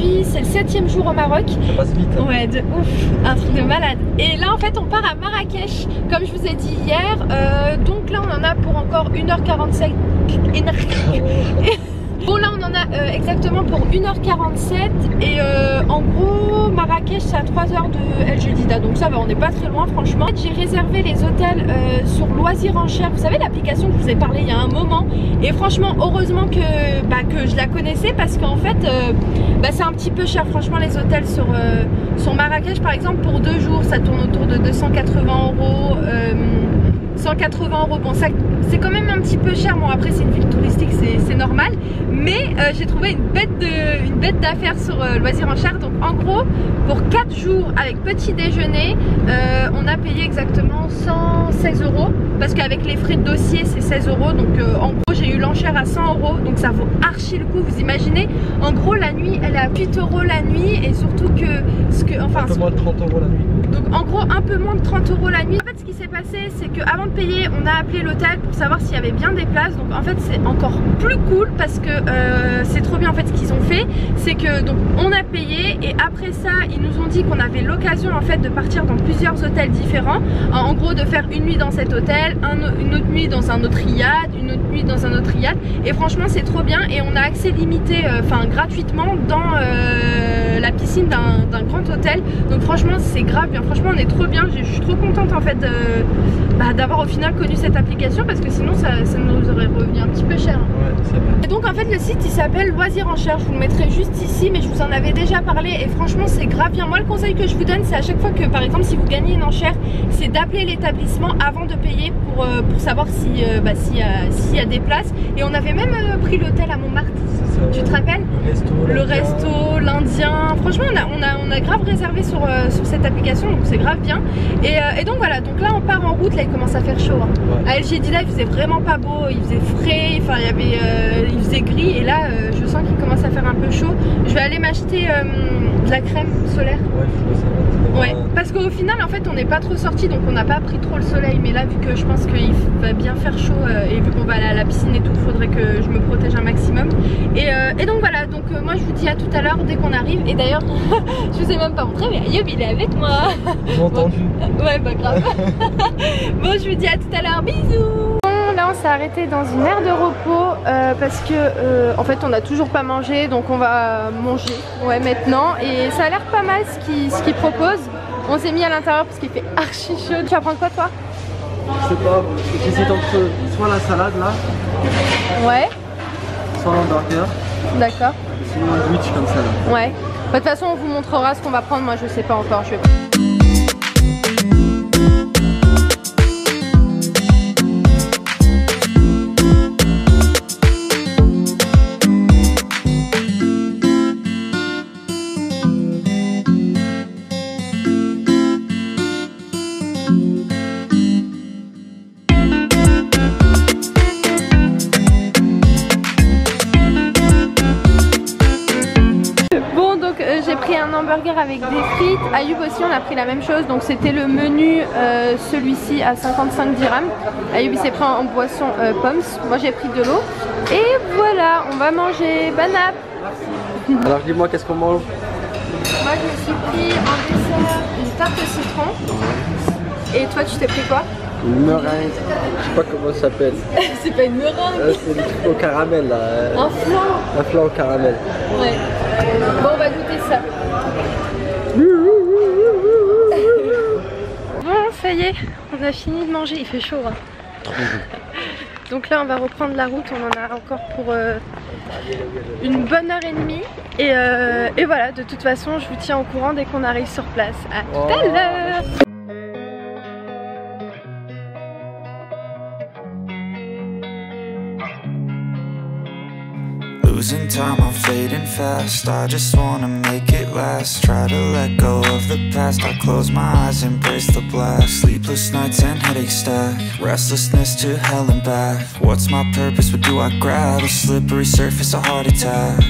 aujourd'hui c'est le 7e jour au Maroc. Ça passe vite hein. Ouais, de ouf, un truc de malade. Et là en fait on part à Marrakech comme je vous ai dit hier. Donc là on en a pour encore 1h47. Bon là on en a exactement pour 1h47 et en gros Marrakech c'est à 3h de El Jadida, donc ça va, on n'est pas très loin franchement. J'ai réservé les hôtels sur Loisirs en Cher, vous savez l'application que je vous ai parlé il y a un moment, et franchement heureusement que je la connaissais parce qu'en fait c'est un petit peu cher franchement les hôtels sur Marrakech par exemple. Pour 2 jours ça tourne autour de 280 €. 180 €, bon ça c'est quand même un petit peu cher, bon après c'est une ville touristique, c'est normal, mais j'ai trouvé une bête d'affaires sur Loisirs en Cher. Donc en gros pour 4 jours avec petit déjeuner on a payé exactement 116 €, parce qu'avec les frais de dossier c'est 16 €, donc en gros j'ai eu l'enchère à 100 €, donc ça vaut archi le coup. Vous imaginez, en gros la nuit elle est à 8 € la nuit, et surtout enfin un peu moins de 30 € la nuit. Donc en gros un peu moins de 30 € la nuit. En fait ce qui s'est passé c'est qu'avant de payer on a appelé l'hôtel pour savoir s'il y avait bien des places. Donc en fait c'est encore plus cool parce que c'est trop bien en fait ce qu'ils ont fait. C'est que donc on a payé et après ça ils nous ont dit qu'on avait l'occasion en fait de partir dans plusieurs hôtels différents. En gros de faire une nuit dans cet hôtel, une autre nuit dans un autre riad, une autre nuit dans un autre riad. Et franchement c'est trop bien et on a accès limité, enfin gratuitement dans la piscine d'un grand hôtel. Donc franchement c'est grave bien, franchement on est trop bien. Je suis trop contente en fait d'avoir au final connu cette application, parce que sinon ça nous aurait revenu un petit peu cher. Ouais, c'est vrai. Et donc en fait le site il s'appelle Loisirs en Cher, je vous le mettrai juste ici, mais je vous en avais déjà parlé et franchement c'est grave bien. Moi le conseil que je vous donne c'est à chaque fois que par exemple si vous gagnez une enchère, c'est d'appeler l'établissement avant de payer pour savoir s'il y a des places. Et on avait même pris l'hôtel à Montmartre. Tu te rappelles? Le resto, l'Indien. Franchement on a grave réservé sur cette application, donc c'est grave bien. Et donc voilà, donc là on part en route, là il commence à faire chaud hein. Ouais. À El Jadida il faisait vraiment pas beau, il faisait frais, enfin il faisait gris, et là je sens qu'il commence à faire un peu chaud. Je vais aller m'acheter de la crème solaire. Ouais, parce qu'au final en fait on n'est pas trop sorti, donc on n'a pas pris trop le soleil, mais là vu que je pense qu'il va bien faire chaud et vu qu'on va aller à la piscine et tout, il faudrait que je me protège un maximum. Et donc voilà, donc moi je vous dis à tout à l'heure dès qu'on arrive. Et d'ailleurs je vous ai même pas montré, mais Ayoub il est avec moi. J'ai entendu. Ouais bah grave. Bon je vous dis à tout à l'heure, bisous. Là on s'est arrêté dans une aire de repos parce que en fait on n'a toujours pas mangé, donc on va manger maintenant, et ça a l'air pas mal ce qu'ils proposent. On s'est mis à l'intérieur parce qu'il fait archi chaud. Tu vas prendre quoi toi? Je sais pas, j'hésite entre soit la salade là, ouais, soit l'hamburger. D'accord. Sinon un sandwich comme ça là. Ouais. De toute façon on vous montrera ce qu'on va prendre, moi je sais pas encore. J'ai pris un hamburger avec des frites. Ayoub aussi on a pris la même chose, donc c'était le menu celui-ci à 55 dirhams. Ayoub il s'est pris en boisson pommes, moi j'ai pris de l'eau. Et voilà, on va manger. Bon app. Alors dis-moi qu'est-ce qu'on mange? Moi je me suis pris en dessert une tarte au citron. Et toi tu t'es pris quoi? Une meringue, je sais pas comment ça s'appelle. C'est pas une meringue. C'est le truc au caramel là. Un flan. Un flan au caramel. Ouais. Bon on va goûter ça. Bon ça y est, on a fini de manger, il fait chaud hein. Donc là on va reprendre la route, on en a encore pour une bonne heure et demie. Et voilà, de toute façon je vous tiens au courant dès qu'on arrive sur place. À tout à l'heure. Losing time, I'm fading fast. I just wanna make it last. Try to let go of the past. I close my eyes, embrace the blast. Sleepless nights and headaches stack. Restlessness to hell and back. What's my purpose? What do I grab? A slippery surface, a heart attack.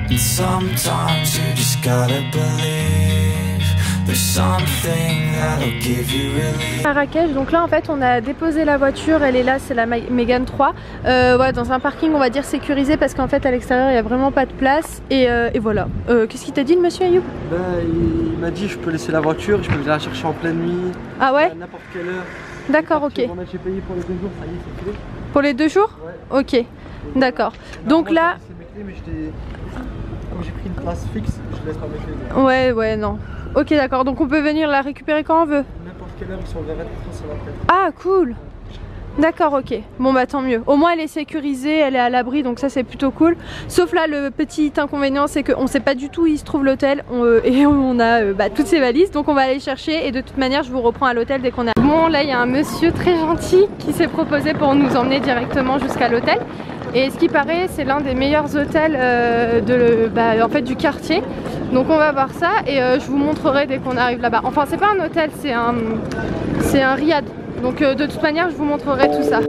And sometimes you just gotta believe There's something that'll give you relief. Marrakech, donc là en fait on a déposé la voiture, elle est là, c'est la Mégane 3 ouais, dans un parking on va dire sécurisé parce qu'en fait à l'extérieur il n'y a vraiment pas de place et voilà. Qu'est-ce qu'il t'a dit le monsieur Ayoub? Ben, il m'a dit je peux laisser la voiture, je peux venir la chercher en pleine nuit. Ah ouais? À n'importe quelle heure. D'accord, ok. J'ai payé pour les 2 jours, ça y est, c'est clé. Pour les 2 jours? Ouais. Ok, d'accord. Donc là... Mais comme j'ai pris une place fixe, je laisse pas mes clés. Ouais, non. Ok, d'accord, donc on peut venir la récupérer quand on veut? N'importe quelle heure, ils sont ouverts à 4h. Ah, cool. D'accord, ok. Bon bah tant mieux. Au moins elle est sécurisée, elle est à l'abri, donc ça c'est plutôt cool. Sauf là le petit inconvénient c'est qu'on sait pas du tout où il se trouve l'hôtel et on a toutes ces valises, donc on va aller chercher et de toute manière je vous reprends à l'hôtel dès qu'on a... Bon là il y a un monsieur très gentil qui s'est proposé pour nous emmener directement jusqu'à l'hôtel. Et ce qui paraît c'est l'un des meilleurs hôtels en fait, du quartier. Donc on va voir ça et je vous montrerai dès qu'on arrive là-bas. Enfin c'est pas un hôtel, c'est un riad. Donc de toute manière je vous montrerai tout ça.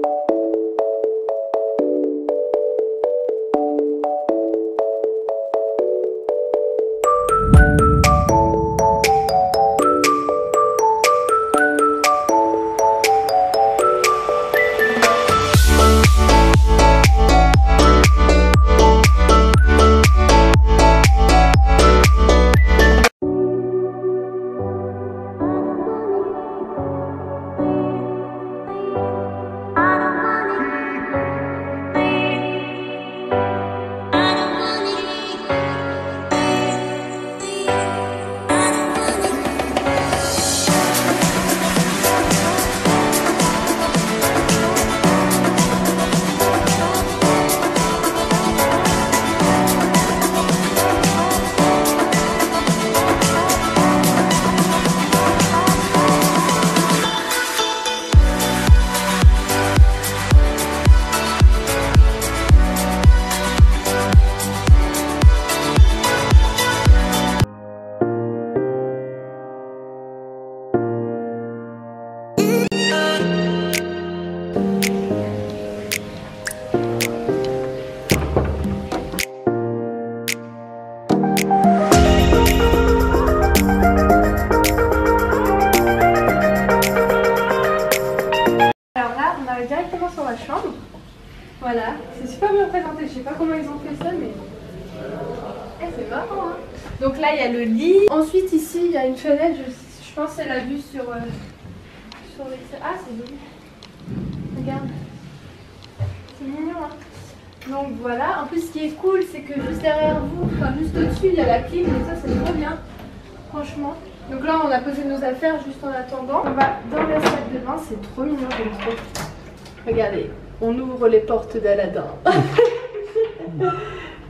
Directement sur la chambre, voilà, c'est super bien présenté, je sais pas comment ils ont fait ça mais c'est marrant hein. Donc là il y a le lit, ensuite ici il y a une fenêtre, je pense que c'est la vue sur les... Ah c'est joli, regarde, c'est mignon hein. Donc voilà, en plus ce qui est cool c'est que juste derrière vous, enfin juste au-dessus il y a la clim, donc ça c'est trop bien, franchement. Donc là on a posé nos affaires juste en attendant, on va dans la salle de bain, c'est trop mignon j'aime trop. Regardez, on ouvre les portes d'Aladin.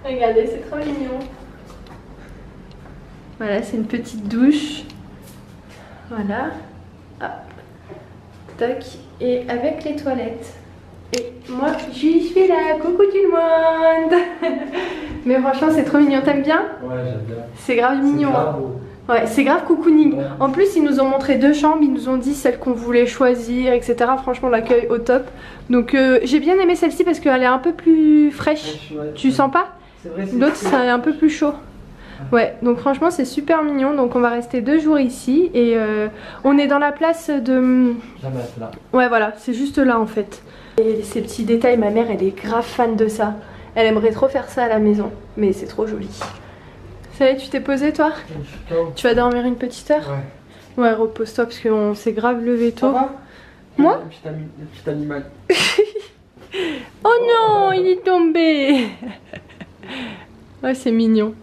Regardez, c'est trop mignon. Voilà, c'est une petite douche. Voilà. Hop. Toc. Et avec les toilettes. Et moi, j'y suis là. Coucou tout le monde. Mais franchement, c'est trop mignon. T'aimes bien? Ouais, j'aime bien. C'est grave mignon. Grave. Ouais, c'est grave cocooning. Ouais. En plus, ils nous ont montré 2 chambres, ils nous ont dit celle qu'on voulait choisir, etc. Franchement, l'accueil au top. Donc, j'ai bien aimé celle-ci parce qu'elle est un peu plus fraîche. Ouais, tu sens pas? L'autre, c'est un peu plus chaud. Ouais, donc franchement, c'est super mignon. Donc, on va rester 2 jours ici et on est dans la place de... Jamais là. Ouais, voilà, c'est juste là en fait. Et ces petits détails, ma mère, elle est grave fan de ça. Elle aimerait trop faire ça à la maison, mais c'est trop joli. Ça y est, tu t'es posé toi? Tu vas dormir une petite heure? Ouais. Ouais, repose-toi parce qu'on s'est grave levé tôt. Moi? Le petit animal. Oh non, il est tombé. Ouais, c'est mignon.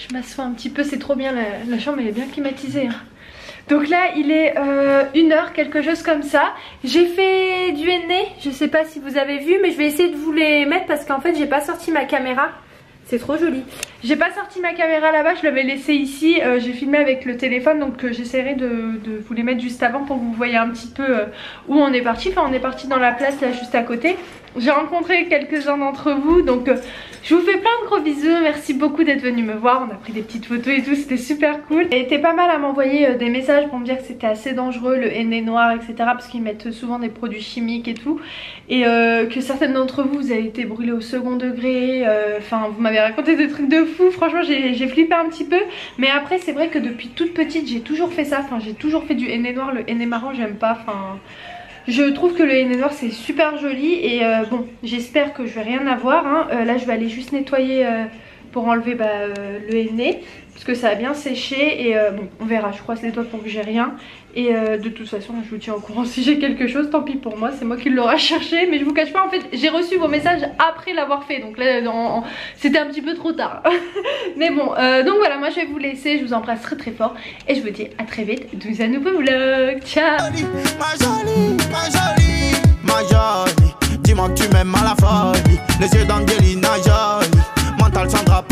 Je m'assois un petit peu, c'est trop bien, la chambre elle est bien climatisée. Hein. Donc là il est 1h, quelque chose comme ça. J'ai fait du henné, je sais pas si vous avez vu, mais je vais essayer de vous les mettre parce qu'en fait j'ai pas sorti ma caméra. C'est trop joli. J'ai pas sorti ma caméra là-bas, je l'avais laissée ici. J'ai filmé avec le téléphone, donc j'essaierai de vous les mettre juste avant pour que vous voyez un petit peu où on est parti. Enfin on est parti dans la place là juste à côté. J'ai rencontré quelques-uns d'entre vous, donc je vous fais plein de gros bisous. Merci beaucoup d'être venus me voir, on a pris des petites photos et tout, c'était super cool. Et était pas mal à m'envoyer des messages pour me dire que c'était assez dangereux le henné noir, etc. Parce qu'ils mettent souvent des produits chimiques et tout. Et que certaines d'entre vous, vous avez été brûlés au second degré. Enfin vous m'avez raconté des trucs de fou, franchement j'ai flippé un petit peu. Mais après c'est vrai que depuis toute petite j'ai toujours fait ça, enfin j'ai toujours fait du henné noir. Le henné marron j'aime pas, enfin... Je trouve que le henné noir c'est super joli et bon j'espère que je vais rien avoir hein. Là je vais aller juste nettoyer pour enlever le henné parce que ça a bien séché et bon on verra, je croise les doigts pour que j'ai rien. Et de toute façon je vous tiens au courant si j'ai quelque chose, tant pis pour moi, c'est moi qui l'aurai cherché. Mais je vous cache pas, en fait j'ai reçu vos messages après l'avoir fait, donc là c'était un petit peu trop tard. Mais bon donc voilà, moi je vais vous laisser, je vous embrasse très très fort et je vous dis à très vite dans un nouveau vlog. Ciao. Ma jolie, dis-moi que tu m'aimes à la folie. Les yeux d'Angelina jolie, mental Sandra.